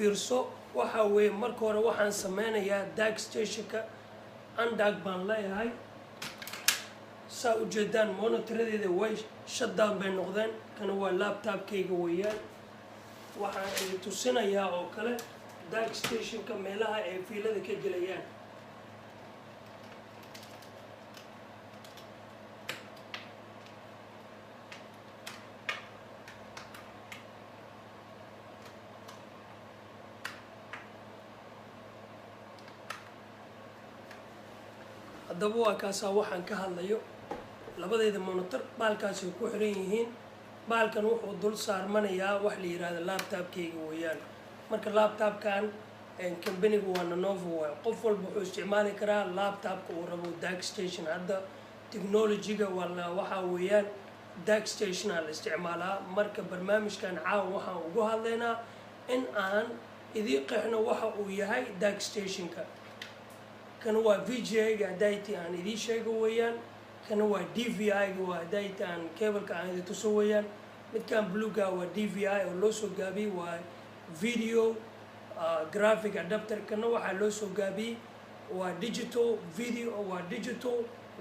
fiirso waxa weeye marka hore waxaan sameynayaa dark stationka undark baan leeyahay saa u jeedaan monitoradeeda way shutdown bay noqdeen kana waa laptopkayga weeyaan waxaan idin tusinayaa oo kale dark stationka meelaha ay fiilada ka gelayaan haddaba waa kaasaa waxaan ka hadlayo labadeeda monitor baalkaasi ku xiran yihiin baalkan wuxuu dul saarmanayaa wax la yiraahdo laptopkayga weeyaan marka laptopkan company-gu waa Lenovo waay qof walba wuxuu isticmaali karaa laptopka uu rabo dark station hadda technology-ga waxa weeyaan dark station la isticmaalaa marka barnaamijkan caawa waxaan ugu hadlaynaa in aan idin qeexno waxa uu yahay dark station-ka kana waa VGA-ga hadaytii aan idin sheego weeyaan kana waa DVI-ga waa hadaytii aan cable-ka aan idin tuso weeyaan midkan blue-ga waa DVI oo loo soo gaabiyey waa video graphic adapter kana waxaa loo soo gaabiyey waa digital video waa digital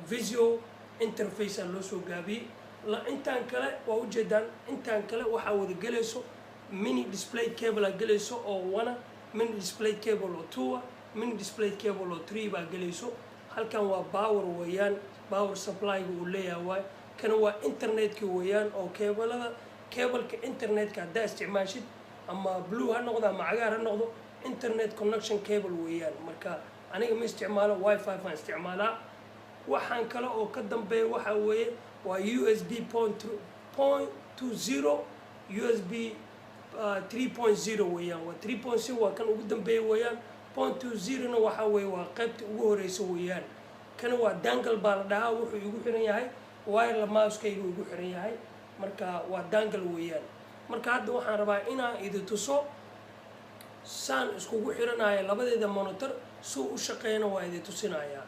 visual interface loo soo gaabiyey intaan kale waa ujeedaan intaan kale waxaa wada gelayso mini display cable gelayso oo wana mini display cable oo 2 mini display cable oo 3 baa gelayso halkan waa power weeyaan power supply-ga uu leeyahay waay kana waa internet-ka weeyaan oo cable-ka internet-ka haddaa isticmaashid ama blue ha noqdo ama cagaar ha noqdo internet connection cable weeyaan marka aniga ma isticmaalo wifi baan isticmaalaa waxaan kale oo ka dambeeya waxa weeye waa USB 0.20 USB 3.0 weeyaan waa 3.0 waa kan ugu dambeeya weeyaan 0.20 na waxa weeye waa qaybta ugu horeysa weeyaan kana waa dangle baa la dhahaa wuxuu igu xiran yahay wire mouse-kaygu igu xiran yahay marka waa dangle weeyaan marka hadda waxaan rabaa inaan idin tuso saan iskugu xiranayo labadeeda monitor soo u shaqeeyna waa idin tusinayaa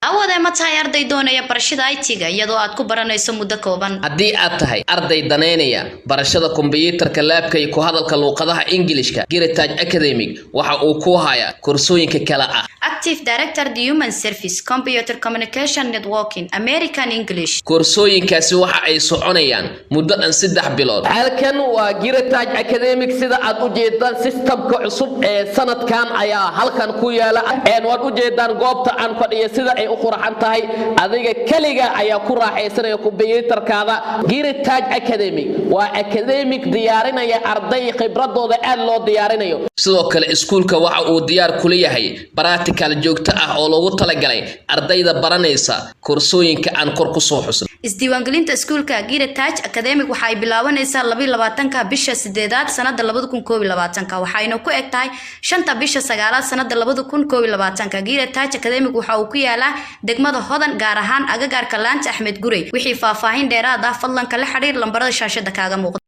awooda ma tahay arday doonaya barashada IT-ga iyadoo aad ku baranayso muddo kooban haddii aad tahay arday daneynaya barashada kombiyuutarka laabka iyo ku hadalka luqadaha Englishka Heritage Academic waxa uu ku hayaa koorsooyinka kala ah Active Director the Human Service Computer Communication Networking American English koorsooyinkaasi waxa ay soconayaan muddo dhan 3 bilood halkan waa Heritage Academic sida aad u jeedaan systemka cusub ee sanadkan ayaa halkan ku yaala waad u jeedaan goobta aan fadhiyo sida ay u qurxan tahay adiga kaliga ayaa ku raaxaysanaya kombiyuutarkaada Heritage Academic waa academic diyaarinaya arday khibradooda aad loo diyaarinayo sidoo kale iskuulka waxa uu diyaar ku leeyahay practical joogto ah oo loogu talagalay ardayda baranaysa koorsooyinka aan kor ku soo xusnay isdiiwaangelinta iskuulka Heritage Academic waxa ay bilaabanaysaa 22-ka bisha 8aad sanada 2021 waxayna ku eg tahay 5ta bisha 9aad sanada 2021 Heritage Academic waxa uu ku yaalaa degmada Hodan gaar ahaan agagaarka Laanta Axmed Gurey wixii faahfaahin dheeraad ah fadlan kala xiriir lambarada shaashada kaaga muuqda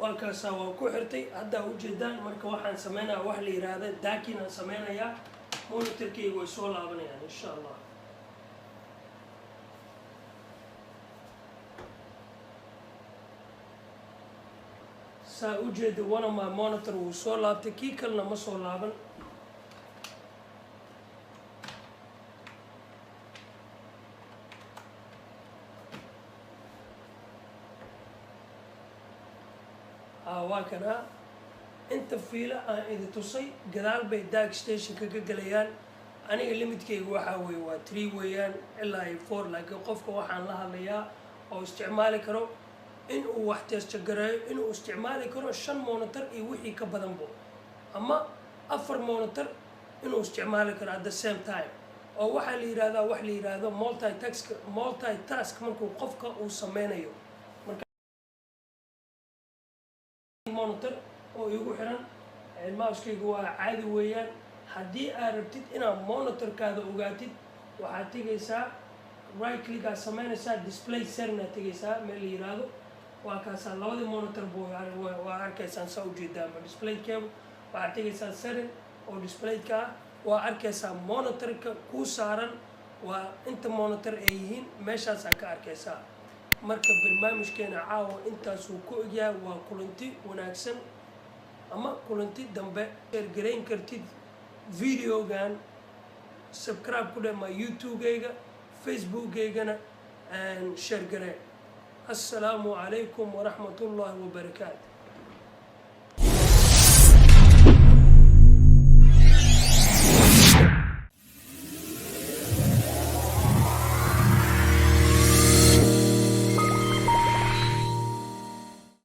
وكاسا وكو xirtay hadda u jeedaan marka waxaan sameeynaa wax la yiraahdo daakin aan sameeynaya monitorkaygu way soo laabanayaan insha Allah saa u jeedo wana ma monitor uu soo laabtay kii kalena ma soo laaban واكنا انت فيلا اذا تصي قدال بي داك ستيشن كغليان aniga limitkeegu waxaa weeye waa 3 weeyaan ilaa ay 4 laakiin qofka waxaan la hadlayaa oo isticmaali karo in uu wax testgareeyo inuu isticmaali karo 5 monitor iyo wixii ka badanbo ama 4 monitor inuu isticmaali karo at the same time oo waxaa la yiraahdaa wax la yiraahdo multitask markuu qofka uu sameynayo marka monitor oo igu xiran mouse-kayga waa caadi weeyaan haddii aad rabtid inaad monitorkaada ogaatid waxaad tegaysaa right click aad sameynaysaa display setting aad tegaysaa meel la yiraahdo waa kaasaa labadii monitor waa arkaysaan saa ujeedaa ama displaykeedu waxaad tegaysaa setting oo displayka ah waa arkaysaa monitorka kuu saaran waa inta monitor ay yihiin meeshaasaa ka arkaysaa marka barnaamijkeena caawa intaasuu ku egyahay waa kulanti wanaagsan ama kulanti dambe sheergarayn kartid videogan subscribe ku dheh ma youtube-gayga facebook-gaygana sheergareen السلام عليكم ورحمة الله وبركاته